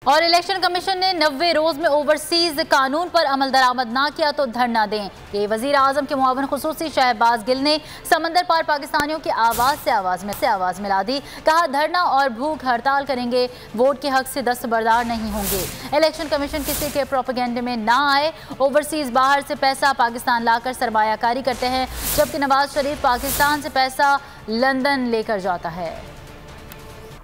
और election commission ने 90 रोज में ओवरसीज कानून पर अमल दरामद ना किया तो धरना दें। ये वजीर आजम के मुआविन खुसूसी शहबाज गिल ने समंदर पार पाकिस्तानियों की आवाज़ से आवाज़ मिला दी। कहा धरना और भूख हड़ताल करेंगे, वोट के हक से दस्तबरदार नहीं होंगे। इलेक्शन कमीशन किसी के प्रोपेगेंडे में ना आए। ओवरसीज बाहर से पैसा पाकिस्तान लाकर सरमायाकारी करते हैं, जबकि नवाज शरीफ पाकिस्तान से पैसा लंदन लेकर जाता है।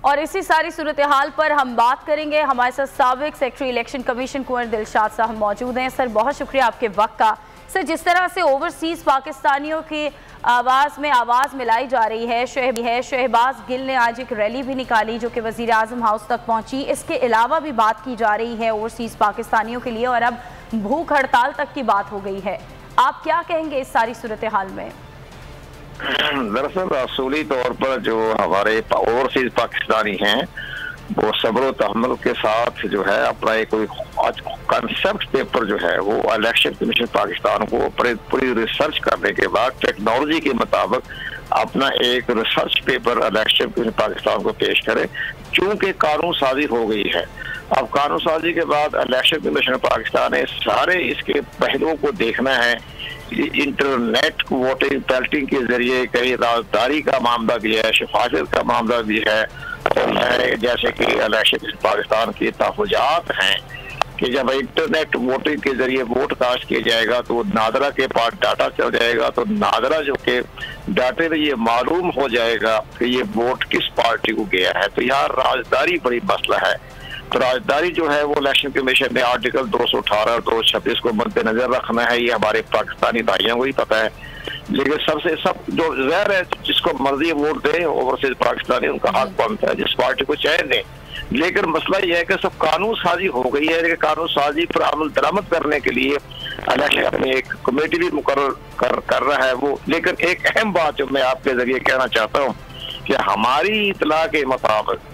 और इसी सारी सूरत हाल पर हम बात करेंगे। हमारे साथ साबिक सेक्रेटरी इलेक्शन कमीशन कुंवर दिलशाद साहब मौजूद हैं। सर, बहुत शुक्रिया आपके वक्त का। सर, जिस तरह से ओवरसीज़ पाकिस्तानियों की आवाज़ में आवाज़ मिलाई जा रही है, शहबाज गिल ने आज एक रैली भी निकाली जो कि वज़ीर आज़म हाउस तक पहुंची। इसके अलावा भी बात की जा रही है ओवरसीज़ पाकिस्तानियों के लिए और अब भूख हड़ताल तक की बात हो गई है। आप क्या कहेंगे इस सारी सूरत हाल में? दरअसल असूली तौर पर जो हमारे ओवरसीज पाकिस्तानी हैं वो सब्र व तहम्मुल के साथ जो है अपना एक कोई कंसेप्ट पेपर जो है वो इलेक्शन कमीशन पाकिस्तान को पूरी रिसर्च करने के बाद टेक्नोलॉजी के मुताबिक अपना एक research paper election commission Pakistan को पेश करे। चूंकि कानून साजी हो गई है, अब कानून साजी के बाद इलेक्शन कमीशन पाकिस्तान ने सारे इसके पहलुओं को देखना है। इंटरनेट वोटिंग पैल्टिंग के जरिए कई राजदारी का मामला भी है, शिफाजत का मामला भी है। और जैसे कि इलेक्शन पाकिस्तान की तहफुजात हैं कि जब इंटरनेट वोटिंग के जरिए वोट कास्ट किया जाएगा तो नादरा के पास डाटा चल जाएगा, तो नादरा जो कि डाटे में ये मालूम हो जाएगा कि ये वोट किस पार्टी को गया है। तो यहाँ राजदारी बड़ी मसला है। तो राजदारी जो है वो इलेक्शन कमीशन ने आर्टिकल 218 और 226 को मद्देनजर रखना है। ये हमारे पाकिस्तानी भाइयों को ही पता है, लेकिन सब जो ज़ाहिर है जिसको मर्जी वोट दे ओवरसीज पाकिस्तानी उनका हक बनता है, जिस पार्टी को चाहे दें। लेकिन मसला यह है कि सब कानून साजी हो गई है कि कानून साजी पर अमल दरामद करने के लिए इलेक्शन अपनी एक कमेटी भी मुकर्रर कर रहा है वो। लेकिन एक अहम बात जो मैं आपके जरिए कहना चाहता हूँ कि हमारी इतला के मुताबिक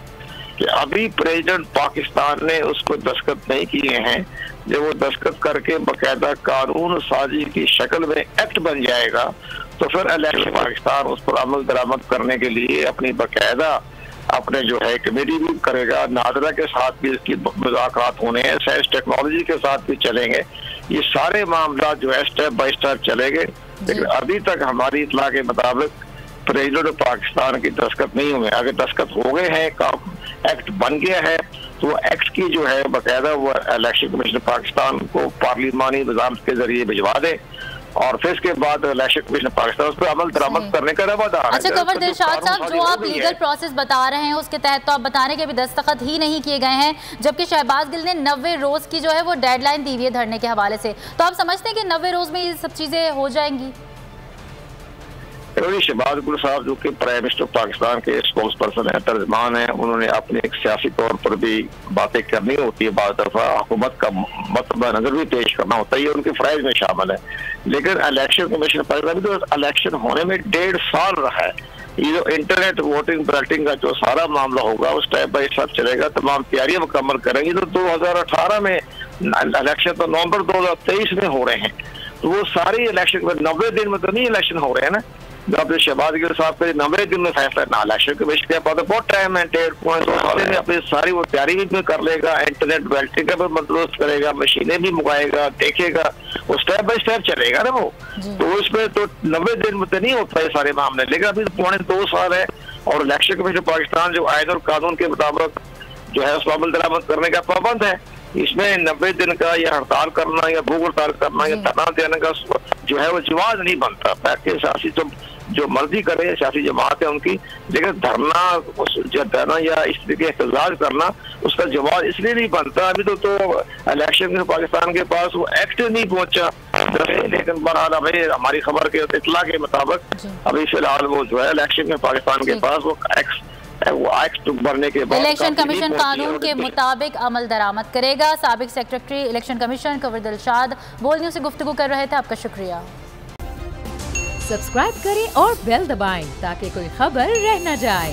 कि अभी प्रेसिडेंट पाकिस्तान ने उसको दस्तखत नहीं किए हैं। जब वो दस्तखत करके बाकायदा कानून साजी की शक्ल में एक्ट बन जाएगा तो फिर इलेक्शन पाकिस्तान उस पर अमल दरामद करने के लिए अपनी बाकायदा अपने जो है कमेटी भी करेगा। नादरा के साथ भी इसकी मुज़ाकरात होने हैं, साइंस टेक्नोलॉजी के साथ भी चलेंगे। ये सारे मामला जो है स्टेप बाय स्टेप चलेंगे। लेकिन अभी तक हमारी इतला के मुताबिक प्रेसिडेंट पाकिस्तान की दस्तखत नहीं हुए। अगर दस्तखत हो गए हैं, एक्ट बन गया है, तो एक्ट की जो है बाकायदा वो इलेक्शन कमीशन पाकिस्तान को पार्लिमानी निज़ाम के जरिए भिजवा दे और फिर इसके बाद इलेक्शन कमीशन पाकिस्तान उस पर अमल दरामद करने का रवादार है। अच्छा कुंवर दिलशाद साहब, जो आप लीगल प्रोसेस बता रहे हैं उसके तहत तो आप बता रहे हैं कि अभी दस्तखत ही नहीं किए गए हैं, जबकि शहबाज गिल ने 90 रोज की जो है वो डेडलाइन दी हुई है धरने के हवाले से। तो आप समझते हैं कि 90 रोज में ये सब चीजें हो जाएंगी? शहबाज गिल साहब जो कि प्राइम मिनिस्टर पाकिस्तान के स्पोक्स पर्सन है, तर्जमान है, उन्होंने अपने एक सियासी तौर पर भी बातें करनी होती है, बाद दफा हुकूमत का मतबा नजर भी पेश करना होता है, ये उनके फ़राइज़ में शामिल है। लेकिन इलेक्शन कमीशन पाकिस्तान तो इलेक्शन होने में 1.5 साल रहा है। ये जो इंटरनेट वोटिंग बैलेटिंग का जो सारा मामला होगा वो स्टेप बाय स्टेप चलेगा, तमाम तैयारियां मुकम्मल करेंगी। तो 2018 में इलेक्शन तो नवंबर 2023 में हो रहे हैं, तो वो सारी इलेक्शन 90 दिन में तो नहीं इलेक्शन हो रहे हैं ना। जब शहबाज गिल साहब के 90 दिन में फैसला ना इलेक्शन कमीशन के पास बहुत टाइम है, 1.5 अपनी सारी वो तैयारी भी कर लेगा, इंटरनेट बैलेटिंग का भी बंदोबस्त करेगा, मशीनें भी मंगाएगा, देखेगा, वो स्टेप बाय स्टेप चलेगा ना वो। तो इसमें तो 90 दिन में तो नहीं होता है सारे मामले। लेकिन अभी 2.25 साल है और इलेक्शन कमीशन पाकिस्तान जो आयन और कानून के मुताबिक जो है उस अमल दरामद करने का पाबंद है। इसमें 90 दिन का या हड़ताल करना या भूख हड़ताल करना या धरना देने का जो है वो जवाब नहीं बनता। ताकि सियासी जो मर्जी करे सियासी जमात है उनकी, लेकिन धरना या इस तरीके एहतजाज करना उसका जवाब इसलिए नहीं बनता। अभी तो इलेक्शन में पाकिस्तान के पास वो एक्ट नहीं पहुंचा। लेकिन बहरहाल अभी हमारी खबर के इतला के मुताबिक अभी फिलहाल वो जो है इलेक्शन में पाकिस्तान के पास वो एक्ट बनने के बाद इलेक्शन कमीशन कानून के मुताबिक अमल दरामद करेगा। साबिक सेक्रेटरी इलेक्शन कमीशन कुंवर दिलशाद बोल न्यूज़ से गुफ्तगू कर रहे थे। आपका शुक्रिया। सब्सक्राइब करें और बेल दबाएं ताकि कोई खबर रह न जाए।